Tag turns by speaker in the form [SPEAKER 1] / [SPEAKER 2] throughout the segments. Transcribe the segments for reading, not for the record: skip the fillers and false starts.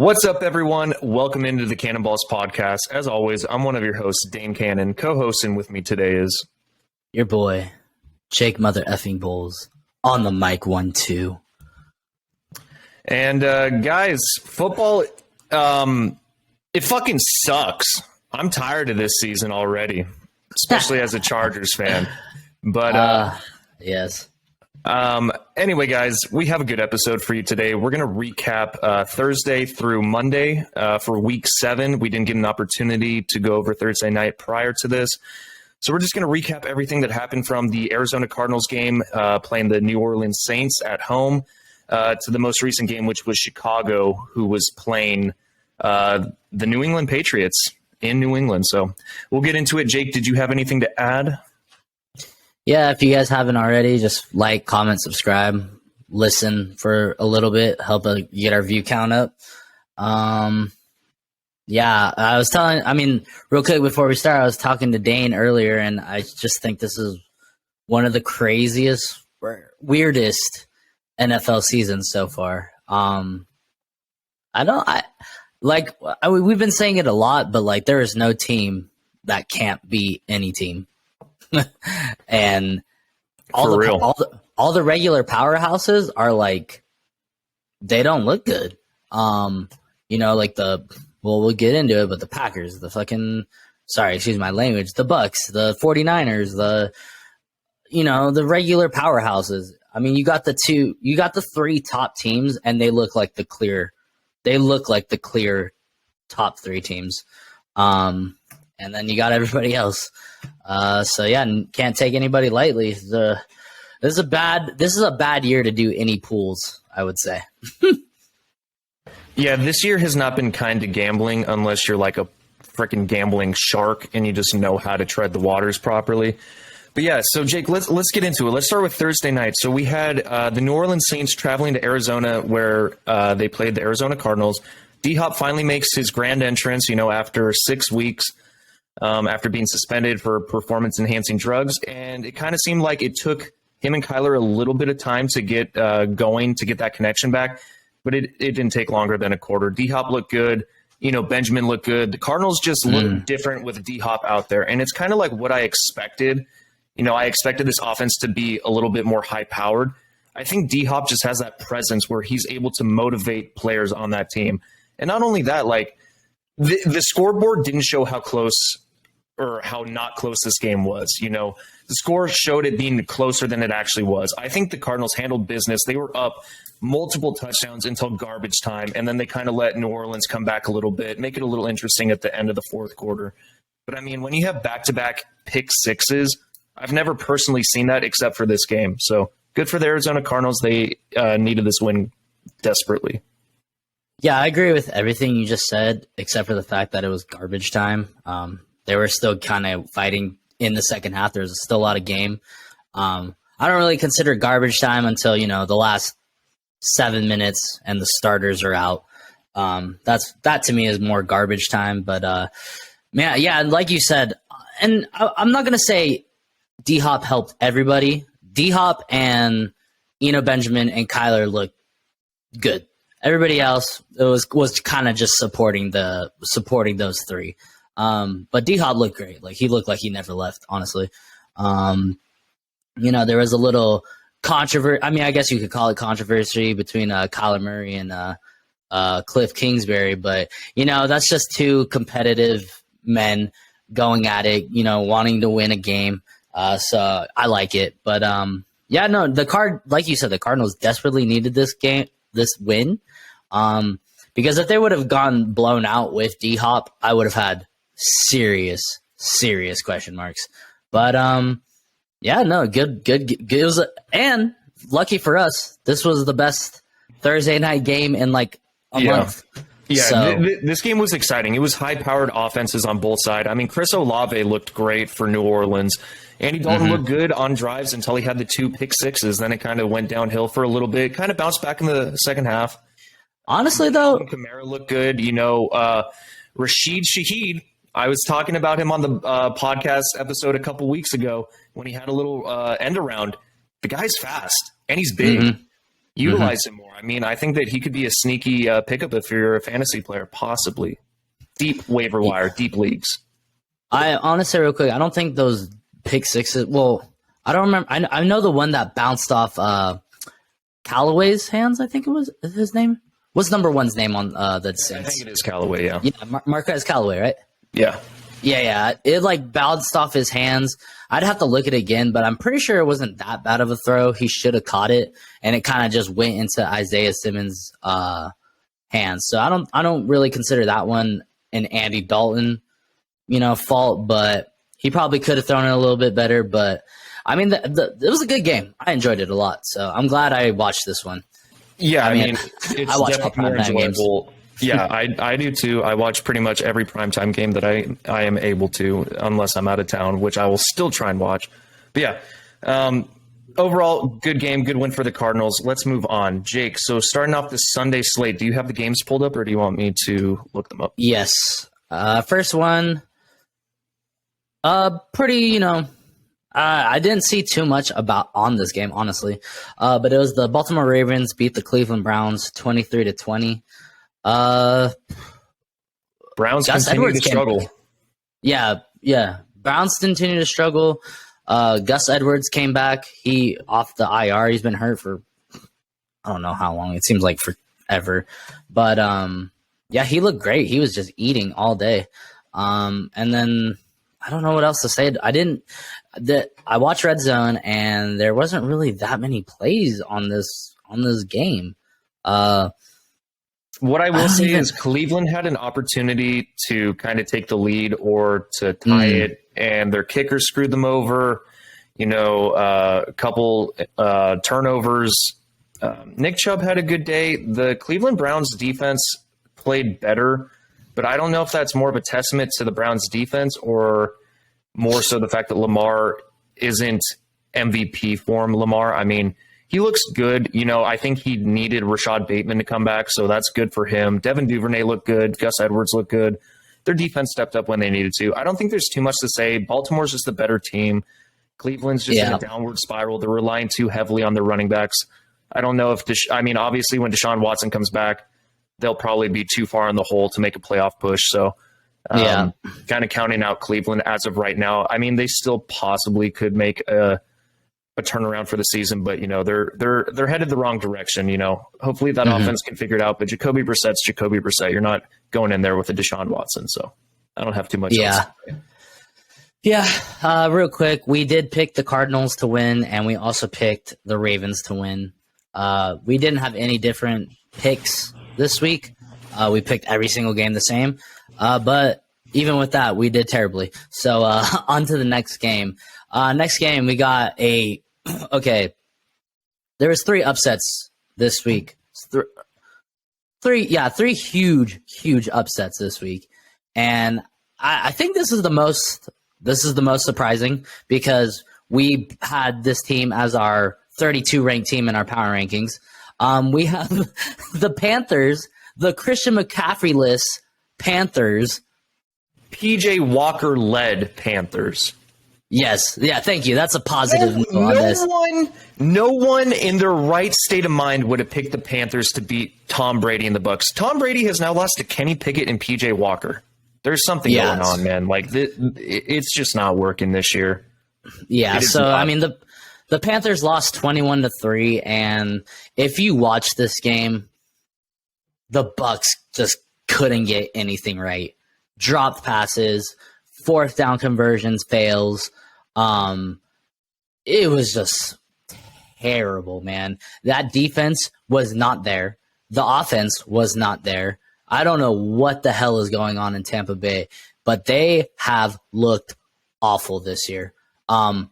[SPEAKER 1] What's up, everyone? Welcome into the Cannonballs podcast. As always, I'm one of your hosts, Dane Cannon. Co-hosting with me today is
[SPEAKER 2] your boy, Jake Mother Effing Bulls, on the mic 1-2.
[SPEAKER 1] And guys, football, it fucking sucks. I'm tired of this season already, especially as a Chargers fan. But
[SPEAKER 2] yes.
[SPEAKER 1] Anyway, guys, we have a good episode for you today. We're going to recap Thursday through Monday for week 7. We didn't get an opportunity to go over Thursday night prior to this. So we're just going to recap everything that happened from the Arizona Cardinals game playing the New Orleans Saints at home to the most recent game, which was Chicago, who was playing the New England Patriots in New England. So we'll get into it. Jake, did you have anything to add?
[SPEAKER 2] Yeah, if you guys haven't already, just like, comment, subscribe, listen for a little bit, help get our view count up. Yeah, real quick before we start, I was talking to Dane earlier, and I just think this is one of the craziest, weirdest NFL seasons so far. We've been saying it a lot, but like there is no team that can't beat any team. And all the regular powerhouses are like, they don't look good. We'll get into it, but the Packers, the Bucks, the 49ers, the regular powerhouses. I mean, you got the 3 top teams, and they look like the clear top 3 teams. And then you got everybody else. Can't take anybody lightly. This is a bad year to do any pools, I would say.
[SPEAKER 1] Yeah, this year has not been kind to gambling unless you're like a freaking gambling shark and you just know how to tread the waters properly. But yeah, so Jake, let's get into it. Let's start with Thursday night. So we had the New Orleans Saints traveling to Arizona where they played the Arizona Cardinals. D-Hop finally makes his grand entrance, after 6 weeks. After being suspended for performance-enhancing drugs. And it kind of seemed like it took him and Kyler a little bit of time to get going, to get that connection back. But it didn't take longer than a quarter. D-Hop looked good. Benjamin looked good. The Cardinals just looked different with D-Hop out there. And it's kind of like what I expected. I expected this offense to be a little bit more high-powered. I think D-Hop just has that presence where he's able to motivate players on that team. And not only that, like, the scoreboard didn't show how close or how not close this game was. The score showed it being closer than it actually was. I think the Cardinals handled business. They were up multiple touchdowns until garbage time, and then they kind of let New Orleans come back a little bit, make it a little interesting at the end of the fourth quarter. But, I mean, when you have back-to-back pick sixes, I've never personally seen that except for this game. So good for the Arizona Cardinals. They needed this win desperately.
[SPEAKER 2] Yeah, I agree with everything you just said, except for the fact that it was garbage time. They were still kind of fighting in the second half. There's still a lot of game. I don't really consider garbage time until, the last 7 minutes and the starters are out. That to me is more garbage time. But, like you said, and I'm not going to say D-Hop helped everybody. D-Hop and Benjamin and Kyler looked good. Everybody else was kind of just supporting those 3. But D-Hop looked great. Like, he looked like he never left, honestly. There was a little controversy. I mean, I guess you could call it controversy between Kyler Murray and Cliff Kingsbury. But, that's just 2 competitive men going at it, wanting to win a game. So I like it. But, like you said, the Cardinals desperately needed this win. Because if they would have gone blown out with D-Hop, I would have had serious question marks. But good. It was, and lucky for us, this was the best Thursday night game in like a month.
[SPEAKER 1] Yeah,
[SPEAKER 2] so,
[SPEAKER 1] this game was exciting. It was high-powered offenses on both sides. I mean, Chris Olave looked great for New Orleans. Andy Dalton looked good on drives until he had the 2 pick sixes. Then it kind of went downhill for a little bit. Kind of bounced back in the second half.
[SPEAKER 2] Honestly, though,
[SPEAKER 1] Kamara looked good. Rashid Shaheed, I was talking about him on the podcast episode a couple weeks ago when he had a little end around. The guy's fast and he's big. Utilize him more. I mean, I think that he could be a sneaky pickup if you're a fantasy player, possibly. Deep waiver wire, deep leagues.
[SPEAKER 2] I honestly, real quick, I don't think those pick sixes. Well, I don't remember. I know the one that bounced off Callaway's hands. I think it was his name. What's number one's name on the
[SPEAKER 1] I
[SPEAKER 2] Saints?
[SPEAKER 1] think it is Callaway, yeah.
[SPEAKER 2] Yeah, Marquez Callaway, right?
[SPEAKER 1] Yeah.
[SPEAKER 2] Yeah. It like bounced off his hands. I'd have to look at it again, but I'm pretty sure it wasn't that bad of a throw. He should have caught it, and it kind of just went into Isaiah Simmons' hands. So I don't really consider that one an Andy Dalton, fault, but he probably could have thrown it a little bit better. But I mean, it was a good game. I enjoyed it a lot, so I'm glad I watched this one.
[SPEAKER 1] Yeah, I mean, it's
[SPEAKER 2] I watch my
[SPEAKER 1] definitely more
[SPEAKER 2] primetime games.
[SPEAKER 1] enjoyable. Yeah, I do too. I watch pretty much every primetime game that I am able to, unless I'm out of town, which I will still try and watch. But yeah, overall, good game, good win for the Cardinals. Let's move on. Jake, so starting off this Sunday slate, do you have the games pulled up or do you want me to look them up?
[SPEAKER 2] Yes. First one, pretty, I didn't see too much about on this game, honestly. But it was the Baltimore Ravens beat the Cleveland Browns 23-20.
[SPEAKER 1] Browns
[SPEAKER 2] Gus
[SPEAKER 1] continue
[SPEAKER 2] Edwards
[SPEAKER 1] to struggle.
[SPEAKER 2] Yeah. Browns continue to struggle. Gus Edwards came back. He off the IR. He's been hurt for I don't know how long. It seems like forever. But yeah, he looked great. He was just eating all day. And then I don't know what else to say. I watched Red Zone and there wasn't really that many plays on this game.
[SPEAKER 1] What I will say is Cleveland had an opportunity to kind of take the lead or to tie it, and their kicker screwed them over. A couple turnovers. Nick Chubb had a good day. The Cleveland Browns defense played better, but I don't know if that's more of a testament to the Browns defense or more so the fact that Lamar isn't MVP form Lamar. I mean, he looks good. I think he needed Rashad Bateman to come back, so that's good for him. Devin Duvernay looked good. Gus Edwards looked good. Their defense stepped up when they needed to. I don't think there's too much to say. Baltimore's just the better team. Cleveland's just in a downward spiral. They're relying too heavily on their running backs. I don't know if obviously when Deshaun Watson comes back, they'll probably be too far in the hole to make a playoff push. So kind of counting out Cleveland as of right now. I mean, they still possibly could make a turnaround for the season, but they're headed the wrong direction. Hopefully that offense can figure it out. But Jacoby Brissett's Jacoby Brissett. You're not going in there with a Deshaun Watson, so I don't have too much. Else to say.
[SPEAKER 2] Yeah. Real quick, we did pick the Cardinals to win, and we also picked the Ravens to win. We didn't have any different picks this week. We picked every single game the same, but even with that, we did terribly. So on to the next game. Next game, we got okay. There was 3 upsets this week. Three huge upsets this week, and I think this is the most surprising because we had this team as our 32 ranked team in our power rankings. We have the Panthers, the Christian McCaffrey-less Panthers,
[SPEAKER 1] PJ Walker led Panthers.
[SPEAKER 2] Yes. Yeah, thank you. That's a positive note on this.
[SPEAKER 1] No one in their right state of mind would have picked the Panthers to beat Tom Brady and the Bucks. Tom Brady has now lost to Kenny Pickett and PJ Walker. There's something going on, man. Like it's just not working this year.
[SPEAKER 2] Yeah, so I mean the Panthers lost 21-3, and if you watch this game, the Bucks just couldn't get anything right. Dropped passes, 4th down conversions fails. It was just terrible, man. That defense was not there. The offense was not there. I don't know what the hell is going on in Tampa Bay, but they have looked awful this year. I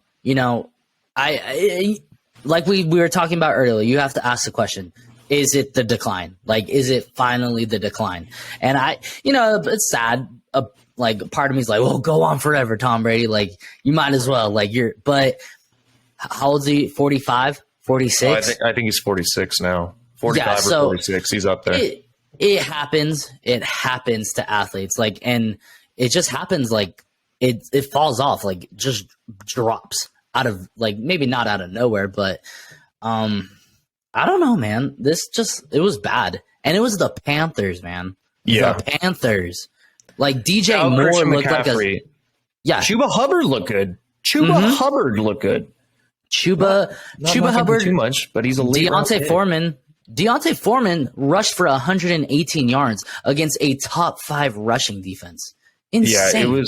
[SPEAKER 2] like we were talking about earlier, you have to ask the question, is it the decline? Like, is it finally the decline? And it's sad. Like, part of me is like, well, go on forever, Tom Brady. Like, you might as well. But how old is he? 45, 46?
[SPEAKER 1] I think he's 46 now. 45 or 46. He's up there.
[SPEAKER 2] It happens. It happens to athletes. And it just happens. It falls off. Just drops out of maybe not out of nowhere, but I don't know, man. It was bad. And it was the Panthers, man.
[SPEAKER 1] Yeah.
[SPEAKER 2] The Panthers. Like DJ
[SPEAKER 1] Now,
[SPEAKER 2] Moore
[SPEAKER 1] Christian
[SPEAKER 2] looked like a
[SPEAKER 1] McCaffrey.
[SPEAKER 2] yeah.
[SPEAKER 1] Chuba Hubbard looked good. Chuba Hubbard looked good.
[SPEAKER 2] Chuba
[SPEAKER 1] Not
[SPEAKER 2] Hubbard,
[SPEAKER 1] too much, but he's a late round pick.
[SPEAKER 2] Deontay Foreman rushed for 118 yards against a top 5 rushing defense. Insane.
[SPEAKER 1] Yeah,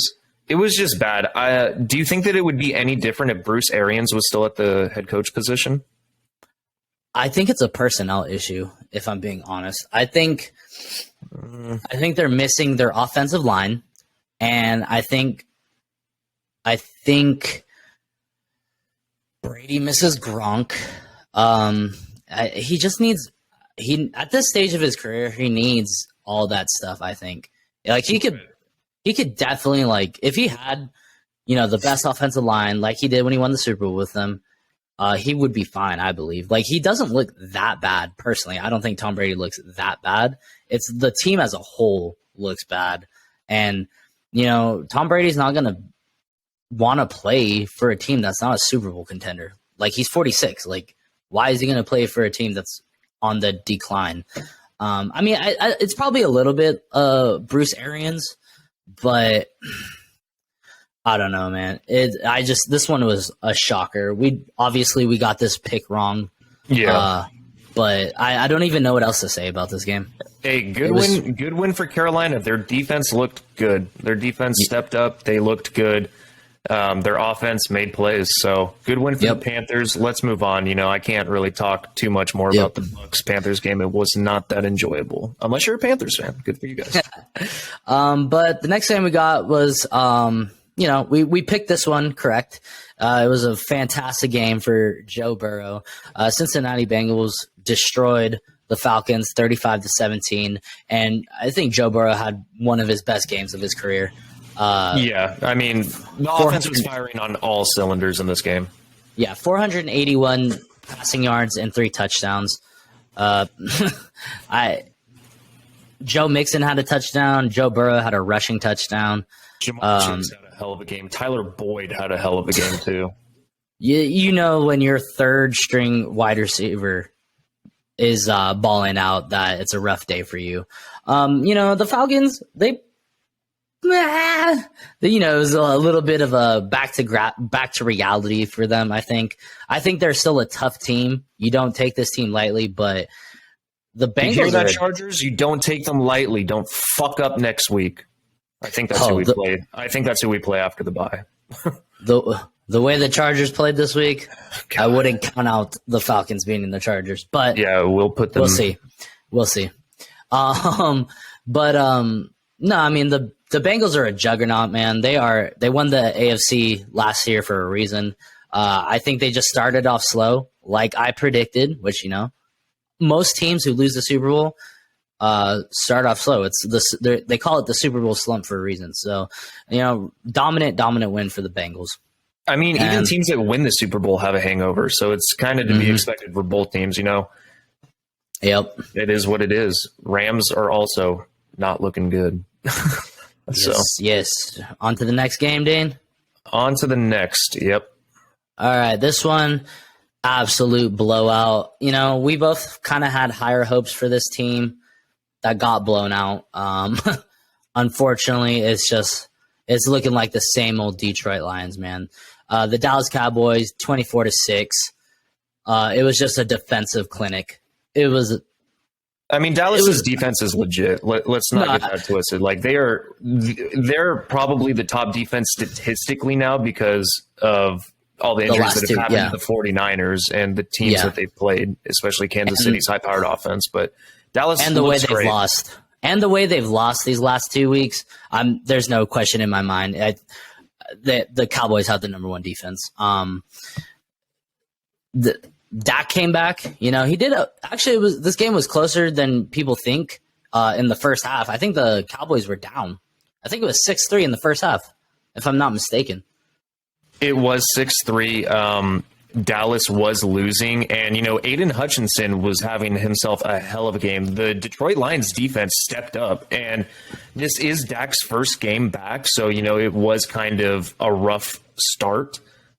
[SPEAKER 1] it was just bad. Do you think that it would be any different if Bruce Arians was still at the head coach position?
[SPEAKER 2] I think it's a personnel issue, if I'm being honest. I think they're missing their offensive line, and I think Brady misses Gronk. He just needs at this stage of his career, he needs all that stuff. I think like he could definitely, like, if he had, the best offensive line like he did when he won the Super Bowl with them, he would be fine, I believe. Like, he doesn't look that bad, personally. I don't think Tom Brady looks that bad. It's the team as a whole looks bad. And, Tom Brady's not going to want to play for a team that's not a Super Bowl contender. Like, he's 46. Like, why is he going to play for a team that's on the decline? It's probably a little bit Bruce Arians, but I don't know, man. This one was a shocker. We got this pick wrong.
[SPEAKER 1] Yeah.
[SPEAKER 2] But I don't even know what else to say about this game.
[SPEAKER 1] Hey, good win for Carolina. Their defense looked good. Their defense stepped up. They looked good. Their offense made plays. So good win for the Panthers. Let's move on. I can't really talk too much more about the Bucs-Panthers game. It was not that enjoyable, unless you're a Panthers fan. Good for you guys.
[SPEAKER 2] But the next game we got was, we picked this one correct. It was a fantastic game for Joe Burrow. Cincinnati Bengals destroyed the Falcons 35-17, and I think Joe Burrow had one of his best games of his career.
[SPEAKER 1] The offense was firing on all cylinders in this game.
[SPEAKER 2] Yeah, 481 passing yards and 3 touchdowns. Joe Mixon had a touchdown. Joe Burrow had a rushing touchdown.
[SPEAKER 1] Jamal Chase had a hell of a game. Tyler Boyd had a hell of a game too.
[SPEAKER 2] When your third string wide receiver is balling out, that it's a rough day for you. The Falcons, it was a little bit of a back to reality for them. I think they're still a tough team. You don't take this team lightly, but the Bengals.
[SPEAKER 1] You hear that, Chargers? You don't take them lightly. Don't fuck up next week. I think that's who we play. I think that's who we play after the bye.
[SPEAKER 2] The way the Chargers played this week, God. I wouldn't count out the Falcons beating the Chargers. But
[SPEAKER 1] yeah, we'll put them.
[SPEAKER 2] We'll see. No, the Bengals are a juggernaut, man. They won the AFC last year for a reason. I think they just started off slow, like I predicted, which, most teams who lose the Super Bowl start off slow. They call it the Super Bowl slump for a reason. So, dominant win for the Bengals.
[SPEAKER 1] Even teams that win the Super Bowl have a hangover, so it's kind of to be expected for both teams, Yep.
[SPEAKER 2] It
[SPEAKER 1] is what it is. Rams are also not looking good.
[SPEAKER 2] Yes. On to the next game, Dane?
[SPEAKER 1] On to the next, yep.
[SPEAKER 2] All right, this one, absolute blowout. We both kind of had higher hopes for this team that got blown out. Unfortunately, it's looking like the same old Detroit Lions, man. The Dallas Cowboys, 24-6. It was just a defensive clinic. It was.
[SPEAKER 1] Dallas's defense is legit. Let's not get that twisted. Like they're probably the top defense statistically now because of all the injuries that have happened to the 49ers and the teams that they've played, especially Kansas City's high-powered offense. But Dallas
[SPEAKER 2] and the way they've lost. And the way they've lost these last 2 weeks, there's no question in my mind. The Cowboys have the number one defense. Dak came back. He did. This game was closer than people think in the first half. I think the Cowboys were down. I think it was 6-3 in the first half, if I'm not mistaken.
[SPEAKER 1] It was 6-3. Dallas was losing, and Aiden Hutchinson was having himself a hell of a game. The Detroit Lions defense stepped up, and this is Dak's first game back, so it was kind of a rough start,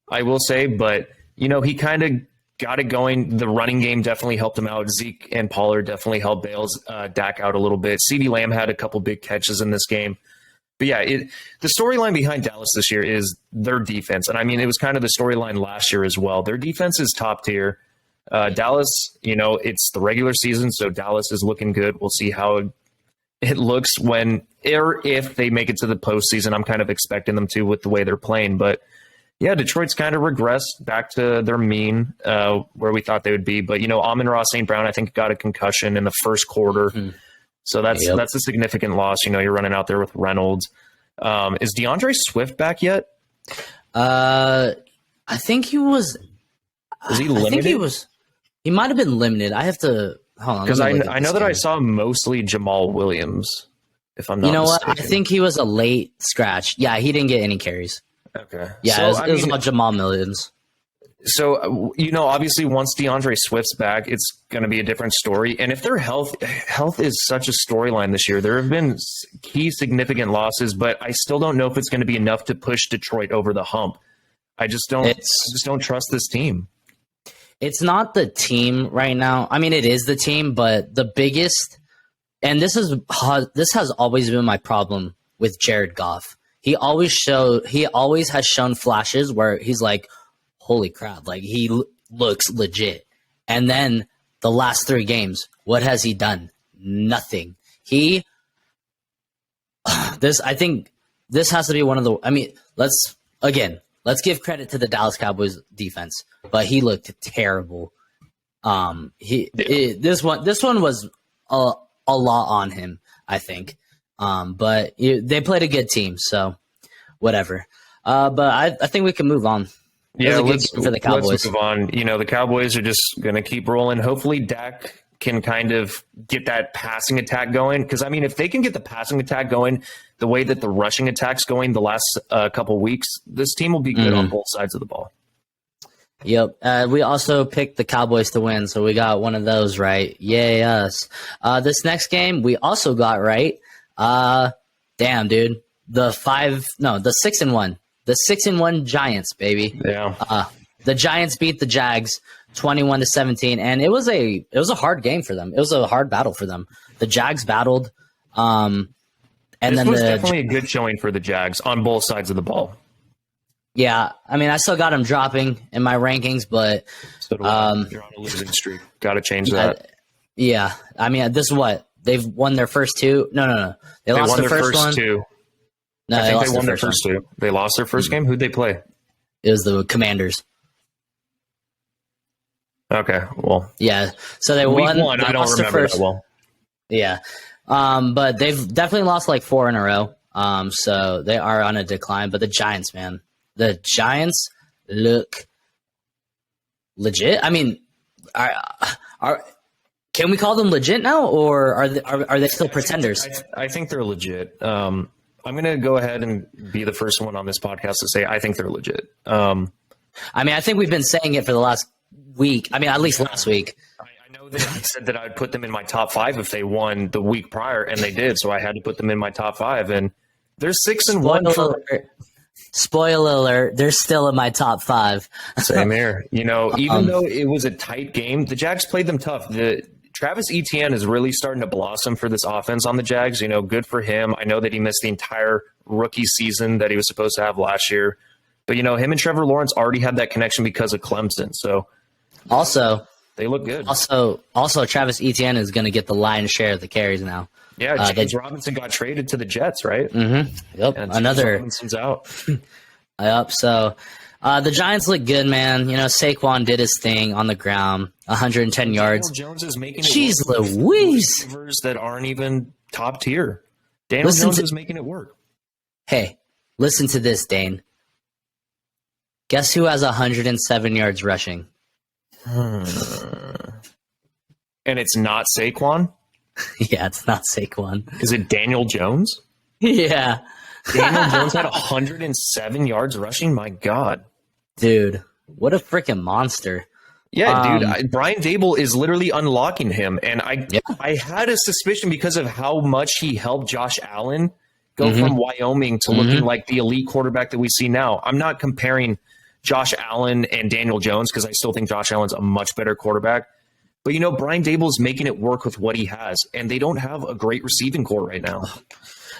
[SPEAKER 1] I will say. But he kind of got it going. The running game definitely helped him out. Zeke and Pollard definitely helped Bales Dak out a little bit. CeeDee Lamb had a couple big catches in this game. But yeah, the storyline behind Dallas this year is their defense. And I mean, it was kind of the storyline last year as well. Their defense is top tier. Dallas, it's the regular season, so Dallas is looking good. We'll see how it looks when or if they make it to the postseason. I'm kind of expecting them to with the way they're playing. But yeah, Detroit's kind of regressed back to their mean where we thought they would be. But, Amon-Ra St. Brown, I think, got a concussion in the first quarter. Mm-hmm. So that's a significant loss. You're running out there with Reynolds. Is DeAndre Swift back yet?
[SPEAKER 2] I think he was.
[SPEAKER 1] Was he limited?
[SPEAKER 2] I think he was. He might have been limited. I have to hold on.
[SPEAKER 1] Because I know that I saw mostly Jamal Williams. If I'm not mistaken.
[SPEAKER 2] What? I think he was a late scratch. Yeah, he didn't get any carries.
[SPEAKER 1] Okay.
[SPEAKER 2] Yeah, it was about Jamal Williams.
[SPEAKER 1] So, obviously once DeAndre Swift's back, it's going to be a different story. And if their health is such a storyline this year, there have been key significant losses, but I still don't know if it's going to be enough to push Detroit over the hump. I just don't trust this team.
[SPEAKER 2] It's not the team right now. I mean, it is the team, but the biggest, and this has always been my problem with Jared Goff. He always has shown flashes where he's like, holy crap, like he looks legit. And then the last 3 games, what has he done? Nothing. I think this has to be one of the, let's give credit to the Dallas Cowboys defense, but he looked terrible. This one was a lot on him, I think. But they played a good team, so whatever. But I think we can move on.
[SPEAKER 1] Yeah, let's move on. The Cowboys are just going to keep rolling. Hopefully Dak can kind of get that passing attack going. Because, if they can get the passing attack going the way that the rushing attack's going the last couple weeks, this team will be good on both sides of the ball.
[SPEAKER 2] Yep. We also picked the Cowboys to win, so we got one of those right. Yay, us. This next game, we also got right. Damn, dude. The 6-1. The 6-1 Giants, baby.
[SPEAKER 1] Yeah.
[SPEAKER 2] The Giants beat the Jags 21-17, and it was a hard game for them. It was a hard battle for them. The Jags battled. And
[SPEAKER 1] this was definitely a good showing for the Jags on both sides of the ball.
[SPEAKER 2] Yeah, I still got them dropping in my rankings, but
[SPEAKER 1] you're on a losing streak. Got to change that.
[SPEAKER 2] Yeah, this is what they've won their first 2. No. They lost their first one.
[SPEAKER 1] 2.
[SPEAKER 2] No,
[SPEAKER 1] I think they won their first 2. They lost their first game. Who'd they play?
[SPEAKER 2] It was the Commanders.
[SPEAKER 1] Okay, well,
[SPEAKER 2] yeah. So they won.
[SPEAKER 1] I don't remember that well.
[SPEAKER 2] Yeah, but they've definitely lost like 4 in a row. So they are on a decline. But the Giants, man, the Giants look legit. Can we call them legit now, or are they still pretenders?
[SPEAKER 1] I think they're legit. I'm going to go ahead and be the first one on this podcast to say I think they're legit.
[SPEAKER 2] I think we've been saying it for the last week. At least last week.
[SPEAKER 1] I know that I said that I would put them in my top 5 if they won the week prior, and they did. So I had to put them in my top 5, and they're 6-1.
[SPEAKER 2] Spoiler alert, they're still in my top 5.
[SPEAKER 1] Same here. Even though it was a tight game, the Jags played them tough. Travis Etienne is really starting to blossom for this offense on the Jags. Good for him. I know that he missed the entire rookie season that he was supposed to have last year. But, him and Trevor Lawrence already had that connection because of Clemson. So,
[SPEAKER 2] also,
[SPEAKER 1] they look good.
[SPEAKER 2] Also, Travis Etienne is going to get the lion's share of the carries now.
[SPEAKER 1] Yeah, James Robinson got traded to the Jets, right?
[SPEAKER 2] Mm-hmm. Yep,
[SPEAKER 1] and
[SPEAKER 2] another.
[SPEAKER 1] Robinson's out.
[SPEAKER 2] Yep, so the Giants look good, man. Saquon did his thing on the ground, 110 yards.
[SPEAKER 1] Daniel Jones is making it
[SPEAKER 2] Jeez
[SPEAKER 1] work
[SPEAKER 2] Louise.
[SPEAKER 1] Receivers that aren't even top tier. Daniel Jones is making it work.
[SPEAKER 2] Hey, listen to this, Dane. Guess who has 107 yards rushing?
[SPEAKER 1] And it's not Saquon?
[SPEAKER 2] Yeah, it's not Saquon.
[SPEAKER 1] Is it Daniel Jones?
[SPEAKER 2] Yeah.
[SPEAKER 1] Daniel Jones had 107 yards rushing? My God.
[SPEAKER 2] Dude, what a freaking monster.
[SPEAKER 1] Yeah, dude. Brian Dable is literally unlocking him. And I had a suspicion because of how much he helped Josh Allen go from Wyoming to looking like the elite quarterback that we see now. I'm not comparing Josh Allen and Daniel Jones because I still think Josh Allen's a much better quarterback. But, Brian Dable's making it work with what he has, and they don't have a great receiving core right now.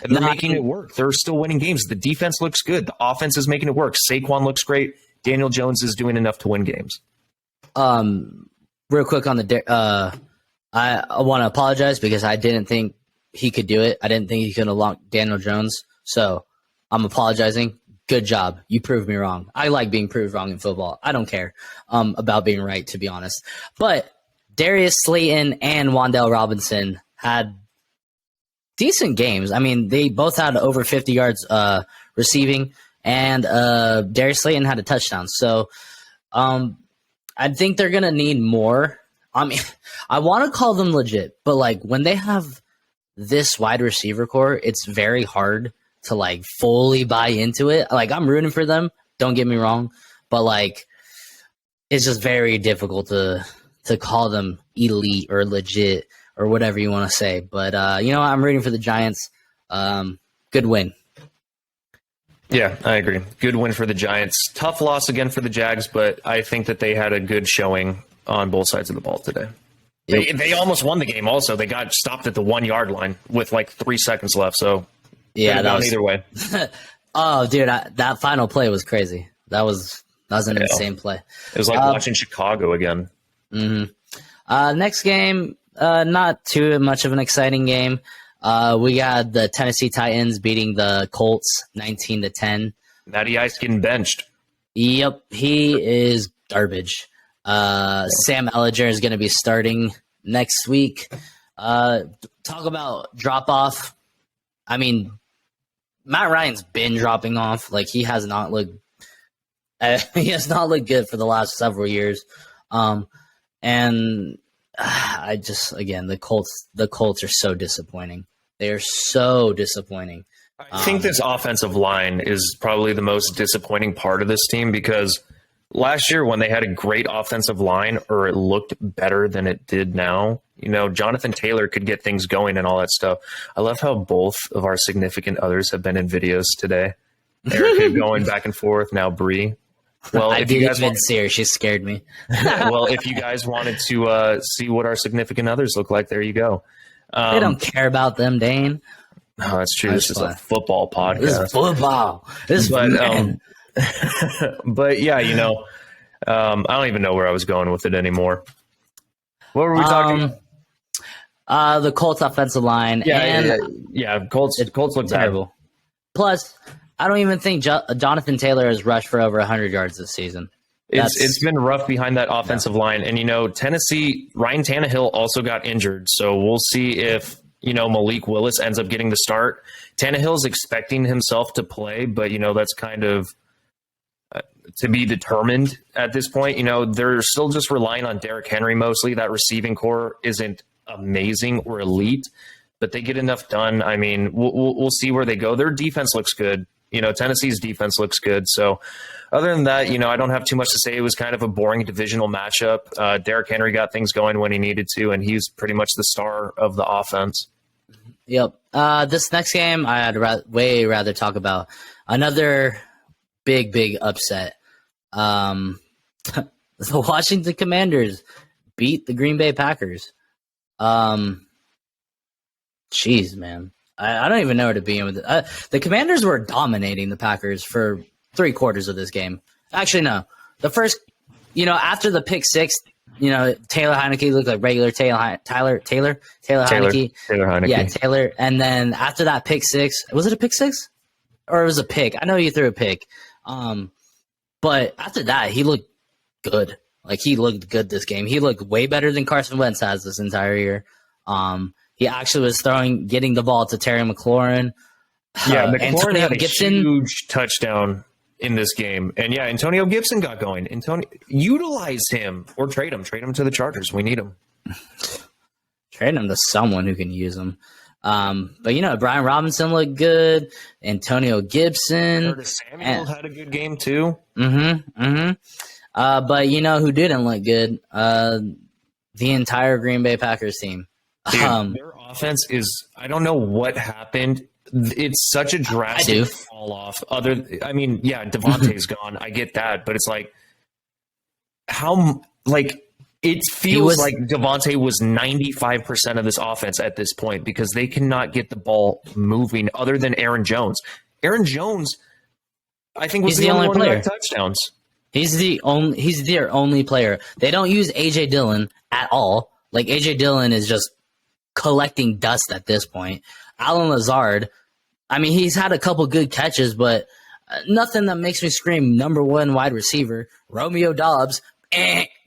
[SPEAKER 1] And they're making it work. They're still winning games. The defense looks good. The offense is making it work. Saquon looks great. Daniel Jones is doing enough to win games.
[SPEAKER 2] Real quick on the I want to apologize because I didn't think he could do it. I didn't think he could unlock Daniel Jones. So I'm apologizing. Good job. You proved me wrong. I like being proved wrong in football. I don't care about being right, to be honest. But Darius Slayton and Wan'Dale Robinson had decent games. I mean, they both had over 50 yards receiving, and Darius Slayton had a touchdown. So I think they're going to need more. I mean, I want to call them legit, but like when they have this wide receiver core, it's very hard to like fully buy into it. Like I'm rooting for them, don't get me wrong, but like it's just very difficult to call them elite or legit or whatever you want to say. But I'm rooting for the Giants. Good win.
[SPEAKER 1] Yeah, I agree. Good win for the Giants. Tough loss again for the Jags, but I think that they had a good showing on both sides of the ball today. Yep. They almost won the game also. They got stopped at the 1 yard line with like 3 seconds left. So
[SPEAKER 2] yeah, that was
[SPEAKER 1] either way.
[SPEAKER 2] Oh, dude, that final play was crazy. That was an insane play.
[SPEAKER 1] It was like watching Chicago again.
[SPEAKER 2] Mm-hmm. Next game, not too much of an exciting game. We got the Tennessee Titans beating the Colts 19-10.
[SPEAKER 1] Matty Ice getting benched.
[SPEAKER 2] Yep, he is garbage. Sam Ellinger is going to be starting next week. Talk about drop off. I mean, Matt Ryan's been dropping off. Like he has not looked good for the last several years. And I just, again, the Colts are so disappointing. They are so disappointing.
[SPEAKER 1] I think this offensive line is probably the most disappointing part of this team because last year when they had a great offensive line or it looked better than it did now, Jonathan Taylor could get things going and all that stuff. I love how both of our significant others have been in videos today. Erica going back and forth, now Bree. Well,
[SPEAKER 2] I didn't even see her. She scared me.
[SPEAKER 1] Well, if you guys wanted to see what our significant others look like, there you go.
[SPEAKER 2] They don't care about them, Dane.
[SPEAKER 1] No, that's true. This is a football podcast.
[SPEAKER 2] This is football.
[SPEAKER 1] But yeah, I don't even know where I was going with it anymore. What were we talking?
[SPEAKER 2] The Colts offensive line.
[SPEAKER 1] Yeah. Colts look
[SPEAKER 2] terrible.
[SPEAKER 1] bad.
[SPEAKER 2] Plus, I don't even think Jonathan Taylor has rushed for over 100 yards this season.
[SPEAKER 1] It's been rough behind that offensive line. And, Tennessee, Ryan Tannehill also got injured. So we'll see if, Malik Willis ends up getting the start. Tannehill's expecting himself to play, but, that's kind of to be determined at this point. They're still just relying on Derrick Henry mostly. That receiving core isn't amazing or elite, but they get enough done. I mean, we'll see where they go. Their defense looks good. Tennessee's defense looks good. So other than that, I don't have too much to say. It was kind of a boring divisional matchup. Derrick Henry got things going when he needed to, and he's pretty much the star of the offense.
[SPEAKER 2] Yep. This next game, I'd way rather talk about another big upset. The Washington Commanders beat the Green Bay Packers. Jeez, man. I don't even know where to begin with it. The Commanders were dominating the Packers for 3/4 of this game. Actually, no. The first, after the pick six, Taylor Heineke looked like regular Taylor Heineke.
[SPEAKER 1] Taylor Heineke.
[SPEAKER 2] Yeah, Taylor. And then after that pick six, was it a pick six? Or it was a pick? I know you threw a pick. But after that, he looked good. Like, he looked good this game. He looked way better than Carson Wentz has this entire year. He actually was getting the ball to Terry McLaurin.
[SPEAKER 1] Yeah, McLaurin had a
[SPEAKER 2] Gibson.
[SPEAKER 1] huge touchdown in this game. And yeah, Antonio Gibson got going. Utilize him or trade him. Trade him to the Chargers. We need him.
[SPEAKER 2] Trade him to someone who can use him. But Brian Robinson looked good. Antonio Gibson.
[SPEAKER 1] Curtis Samuel had a good game too.
[SPEAKER 2] But who didn't look good? The entire Green Bay Packers team.
[SPEAKER 1] Dude, their offense is, I don't know what happened. it's such a
[SPEAKER 2] do.
[SPEAKER 1] drastic fall off. I mean, yeah, Devontae's gone. I get that, but it's like how like it feels like Devontae was 95% of this offense at this point because they cannot get the ball moving other than Aaron Jones. Aaron Jones, I think, was the only one
[SPEAKER 2] player
[SPEAKER 1] that had touchdowns.
[SPEAKER 2] He's their only player. They don't use AJ Dillon at all. Like AJ Dillon is just collecting dust at this point. Alan Lazard, I mean, he's had a couple good catches, but nothing that makes me scream number one wide receiver. Romeo Dobbs,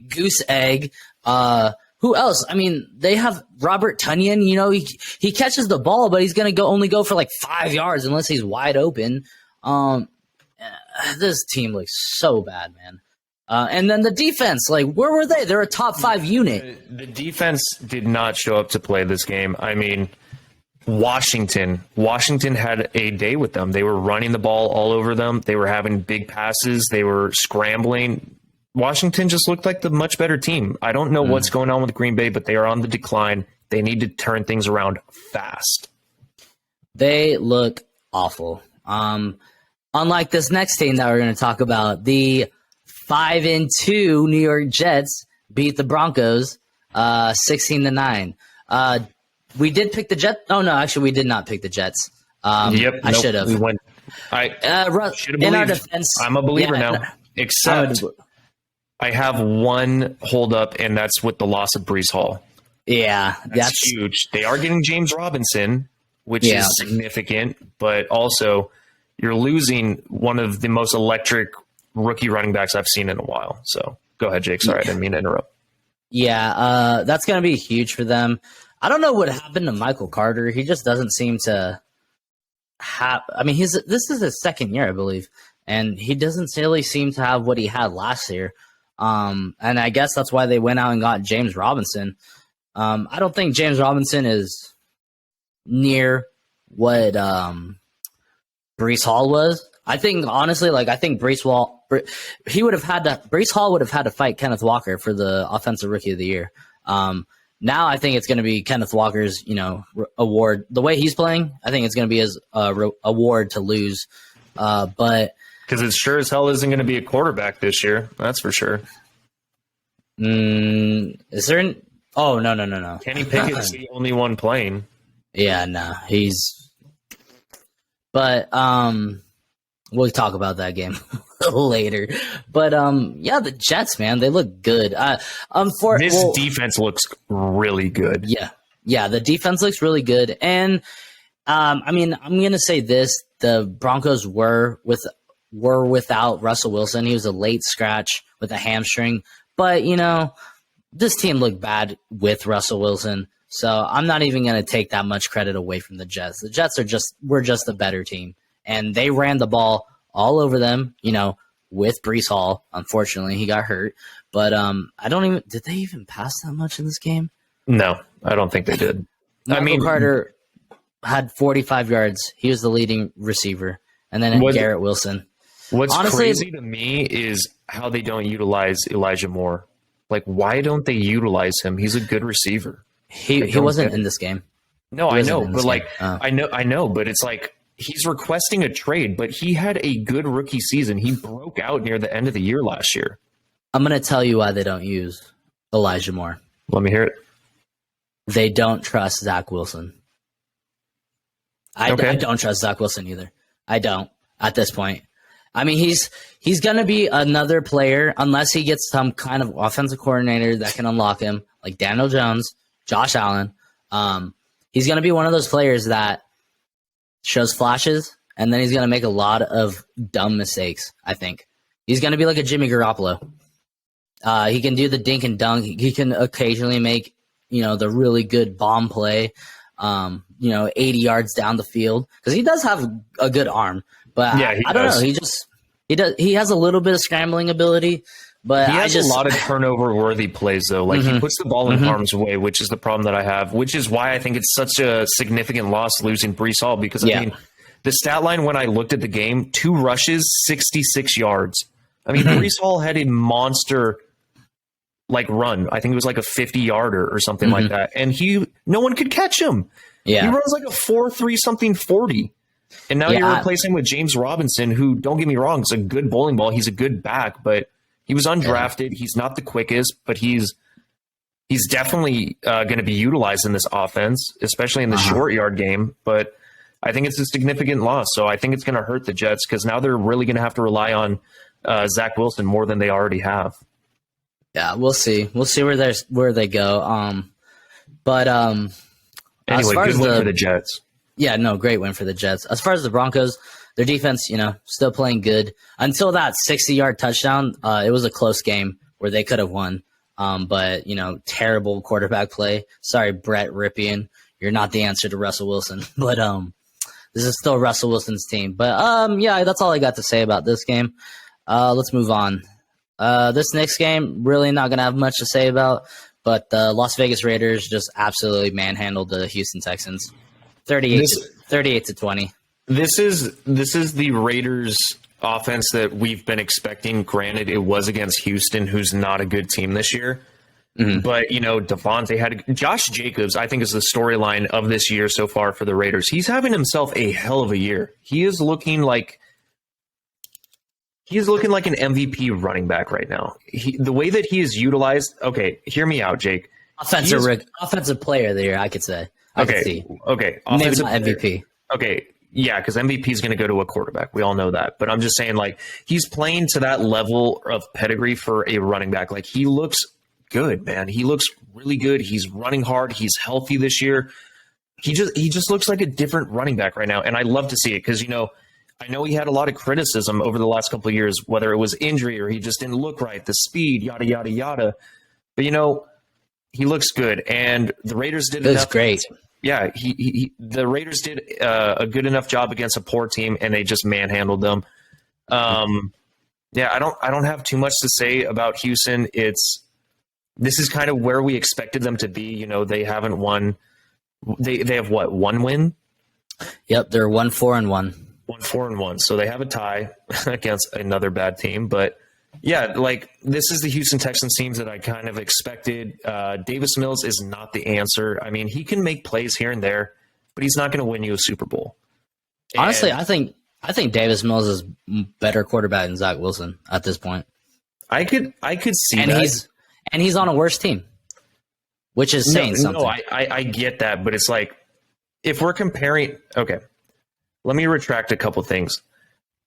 [SPEAKER 2] goose egg. Who else? I mean, they have Robert Tonyan. You know, he catches the ball, but he's going to only go for like 5 yards unless he's wide open. This team looks so bad, man. And then the defense, like, where were they? They're a top 5 unit.
[SPEAKER 1] The defense did not show up to play this game. I mean, Washington had a day with them. They were running the ball all over them. They were having big passes. They were scrambling. Washington just looked like the much better team. I don't know what's going on with Green Bay, but they are on the decline. They need to turn things around fast.
[SPEAKER 2] They look awful. Unlike this next team that we're going to talk about, the 5-2 New York Jets beat the Broncos 16-9. We did pick the Jets. Oh no, actually, we did not pick the Jets. I should have.
[SPEAKER 1] We went. I should have believed.
[SPEAKER 2] Defense,
[SPEAKER 1] I'm a believer now. Except I have one holdup, and that's with the loss of Breece Hall.
[SPEAKER 2] Yeah,
[SPEAKER 1] that's huge. They are getting James Robinson, which is significant, but also you're losing one of the most electric rookie running backs I've seen in a while. So go ahead, Jake. Sorry, I didn't mean to interrupt.
[SPEAKER 2] Yeah, that's going to be huge for them. I don't know what happened to Michael Carter. He just doesn't seem to have. I mean, this is his second year, I believe, and he doesn't really seem to have what he had last year. And I guess that's why they went out and got James Robinson. I don't think James Robinson is near what Breece Hall was. I think honestly, Breece Hall would have had to fight Kenneth Walker for the Offensive Rookie of the Year. Now I think it's going to be Kenneth Walker's, award. The way he's playing, I think it's going to be his award to lose. But
[SPEAKER 1] because it sure as hell isn't going to be a quarterback this year, that's for sure.
[SPEAKER 2] Is there? Oh no.
[SPEAKER 1] Kenny Pickett's the only one playing.
[SPEAKER 2] Yeah, no, he's. But we'll talk about that game later. But yeah, the Jets, man, they look good.
[SPEAKER 1] Defense looks really good.
[SPEAKER 2] Yeah, the defense looks really good. And I mean, I'm gonna say this: the Broncos were without Russell Wilson. He was a late scratch with a hamstring, but this team looked bad with Russell Wilson. So I'm not even going to take that much credit away from the Jets. The Jets were just a better team, and they ran the ball all over them. With Breece Hall. Unfortunately, he got hurt. But did they even pass that much in this game?
[SPEAKER 1] No, I don't think they did.
[SPEAKER 2] Michael Carter had 45 yards. He was the leading receiver, and then Garrett Wilson.
[SPEAKER 1] What's crazy to me is how they don't utilize Elijah Moore. Like, why don't they utilize him? He's a good receiver.
[SPEAKER 2] He wasn't in this game.
[SPEAKER 1] No, I know, but I know, but it's like he's requesting a trade, but he had a good rookie season. He broke out near the end of the year last year.
[SPEAKER 2] I'm going to tell you why they don't use Elijah Moore.
[SPEAKER 1] Let me hear it.
[SPEAKER 2] They don't trust Zach Wilson. I don't trust Zach Wilson either. I don't at this point. I mean, he's going to be another player unless he gets some kind of offensive coordinator that can unlock him, like Daniel Jones, Josh Allen. He's going to be one of those players that shows flashes, and then he's going to make a lot of dumb mistakes, I think. He's going to be like a Jimmy Garoppolo. He can do the dink and dunk. He can occasionally make, the really good bomb play, 80 yards down the field, because he does have a good arm. But yeah, I don't know. He has a little bit of scrambling ability, but
[SPEAKER 1] he has a lot of turnover worthy plays though. Like he puts the ball in harm's way, which is the problem that I have, which is why I think it's such a significant loss losing Breece Hall, because I mean, the stat line when I looked at the game, 2 rushes, 66 yards. I mean, Breece Hall had a monster run. I think it was like a 50-yarder or something like that. And no one could catch him. Yeah. He runs like a 4.3 something 40. And now
[SPEAKER 2] Yeah,
[SPEAKER 1] you're replacing with James Robinson, who, don't get me wrong, is a good bowling ball. He's a good back, but he was undrafted. He's not the quickest, but he's definitely going to be utilized in this offense, especially in the short yard game. But I think it's a significant loss. So I think it's going to hurt the Jets because now they're really going to have to rely on Zach Wilson more than they already have.
[SPEAKER 2] Yeah, we'll see. We'll see where they go. But
[SPEAKER 1] Anyway,
[SPEAKER 2] as far
[SPEAKER 1] good
[SPEAKER 2] as
[SPEAKER 1] win for the Jets.
[SPEAKER 2] Yeah, no, great win for the Jets. As far as the Broncos, their defense, still playing good. Until that 60-yard touchdown, it was a close game where they could have won. But, terrible quarterback play. Sorry, Brett Ripien. You're not the answer to Russell Wilson. But this is still Russell Wilson's team. But, yeah, that's all I got to say about this game. Let's move on. This next game, really not going to have much to say about. But the Las Vegas Raiders just absolutely manhandled the Houston Texans. 38 to 20.
[SPEAKER 1] This is the Raiders offense that we've been expecting. Granted, it was against Houston, who's not a good team this year. Mm-hmm. But, Devontae had Josh Jacobs, I think, is the storyline of this year so far for the Raiders. He's having himself a hell of a year. He is looking like an MVP running back right now. The way that he is utilized. Okay, hear me out, Jake.
[SPEAKER 2] Offensive player of the year, I could say.
[SPEAKER 1] Okay.
[SPEAKER 2] Maybe not MVP.
[SPEAKER 1] Okay. Yeah, because MVP is going to go to a quarterback. We all know that. But I'm just saying, he's playing to that level of pedigree for a running back. He looks good, man. He looks really good. He's running hard. He's healthy this year. He just looks like a different running back right now. And I love to see it because, I know he had a lot of criticism over the last couple of years, whether it was injury or he just didn't look right, the speed, yada, yada, yada. But, he looks good. And the Raiders did
[SPEAKER 2] enough. Great.
[SPEAKER 1] Yeah, the Raiders did a good enough job against a poor team, and they just manhandled them. Yeah, I don't have too much to say about Houston. This is kind of where we expected them to be. They haven't won. They have what, one win?
[SPEAKER 2] Yep, they're 1-4-1.
[SPEAKER 1] 1-4-1. So they have a tie against another bad team, but. Yeah, this is the Houston Texans teams that I kind of expected. Davis Mills is not the answer. I mean, he can make plays here and there, but he's not going to win you a Super Bowl.
[SPEAKER 2] Honestly, I think Davis Mills is better quarterback than Zach Wilson at this point.
[SPEAKER 1] I could see
[SPEAKER 2] and
[SPEAKER 1] that.
[SPEAKER 2] He's on a worse team, which is saying something.
[SPEAKER 1] No, I get that, but it's if we're comparing, okay, let me retract a couple things.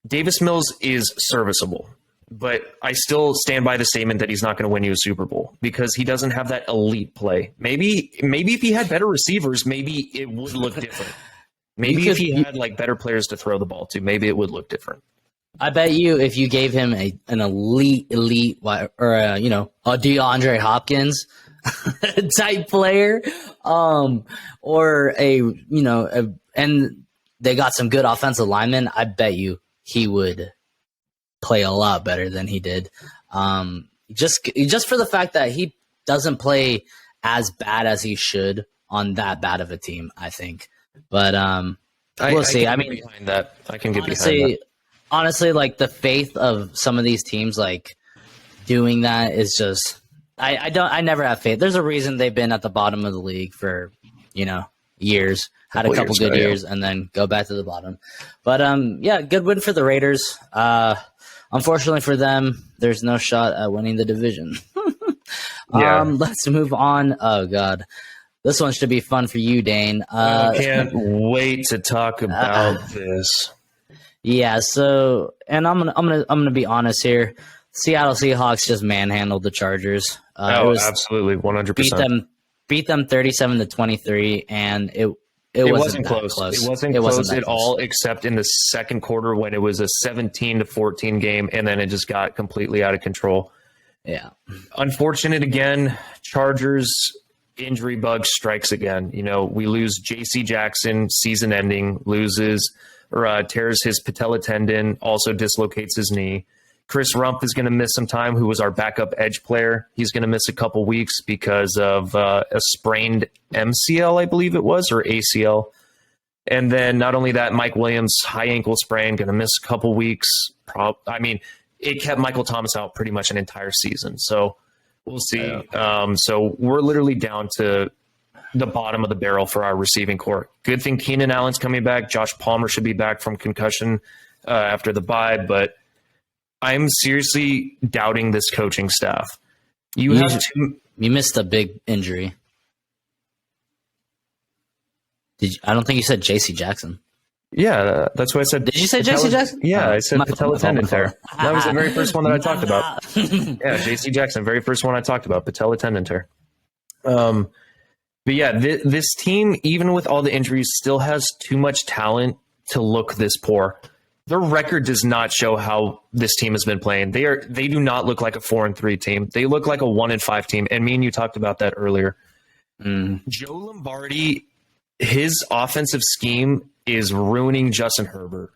[SPEAKER 1] Davis Mills is serviceable. But I still stand by the statement that he's not going to win you a Super Bowl because he doesn't have that elite play. Maybe if he had better receivers, maybe it would look different. Maybe if he had better players to throw the ball to, maybe it would look different.
[SPEAKER 2] I bet you if you gave him an elite or a DeAndre Hopkins type player, or and they got some good offensive linemen, I bet you he would play a lot better than he did. Just for the fact that he doesn't play as bad as he should on that bad of a team, I think. But we'll see. I mean,
[SPEAKER 1] behind that, I can get behind that.
[SPEAKER 2] Honestly, the faith of some of these teams doing that is just I never have faith. There's a reason they've been at the bottom of the league for years. Had a couple good years and then go back to the bottom. But yeah, good win for the Raiders. Unfortunately for them, there's no shot at winning the division. Let's move on. Oh God, this one should be fun for you, Dane.
[SPEAKER 1] I can't wait to talk about this.
[SPEAKER 2] Yeah. So, and I'm gonna be honest here. Seattle Seahawks just manhandled the Chargers.
[SPEAKER 1] Absolutely, 100%.
[SPEAKER 2] Beat them 37-23, and it wasn't close.
[SPEAKER 1] It wasn't close at all, except in the second quarter when it was a 17-14 game, and then it just got completely out of control.
[SPEAKER 2] Yeah.
[SPEAKER 1] Unfortunate again. Chargers injury bug strikes again. We lose J.C. Jackson, season ending, tears his patella tendon, also dislocates his knee. Chris Rump is going to miss some time, who was our backup edge player. He's going to miss a couple weeks because of a sprained MCL, I believe it was, or ACL. And then not only that, Mike Williams, high ankle sprain, going to miss a couple weeks. It kept Michael Thomas out pretty much an entire season. So we'll see. So we're literally down to the bottom of the barrel for our receiving core. Good thing Keenan Allen's coming back. Josh Palmer should be back from concussion after the bye, but I'm seriously doubting this coaching staff. You
[SPEAKER 2] missed a big injury. I don't think you said J.C. Jackson.
[SPEAKER 1] Yeah, that's what I said.
[SPEAKER 2] Did you say J.C. Jackson?
[SPEAKER 1] Yeah, I said patella tendon tear. That was the very first one that I talked about. Yeah, J.C. Jackson, very first one I talked about, patella tendon tear. But yeah, this team, even with all the injuries, still has too much talent to look this poor. Their record does not show how this team has been playing. They do not look like a 4-3 team. They look like a 1-5 team. And me and you talked about that earlier. Joe Lombardi, his offensive scheme is ruining Justin Herbert.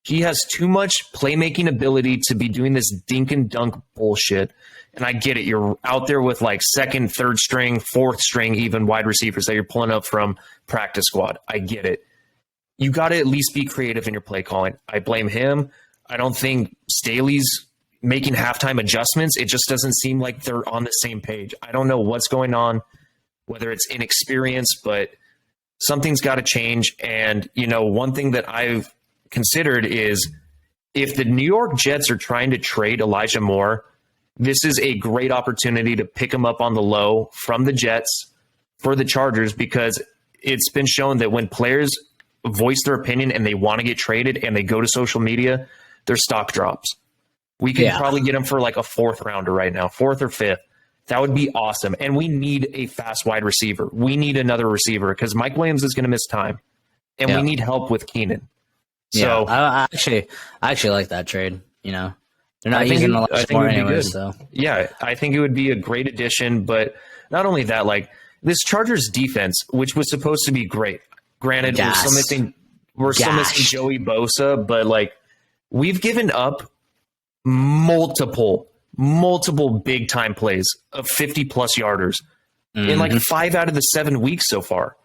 [SPEAKER 1] He has too much playmaking ability to be doing this dink and dunk bullshit. And I get it. You're out there with like second, third string, fourth string, even wide receivers that you're pulling up from practice squad. I get it. You got to at least be creative in your play calling. I blame him. I don't think Staley's making halftime adjustments. It just doesn't seem like they're on the same page. I don't know what's going on, whether it's inexperience, but something's got to change. And, one thing that I've considered is if the New York Jets are trying to trade Elijah Moore, this is a great opportunity to pick him up on the low from the Jets for the Chargers, because it's been shown that when players voice their opinion and they want to get traded and they go to social media, their stock drops. We could probably get him for like a fourth rounder right now, fourth or fifth. That would be awesome. And we need a fast wide receiver. We need another receiver because Mike Williams is going to miss time, and we need help with Keenan. So
[SPEAKER 2] I actually like that trade. They're not using Elijah Moore anyway. So
[SPEAKER 1] yeah, I think it would be a great addition. But not only that, like this Chargers defense, which was supposed to be great. Granted, we're still missing Joey Bosa, but like we've given up multiple big time plays of 50+ yarders in like 5 out of the 7 weeks so far.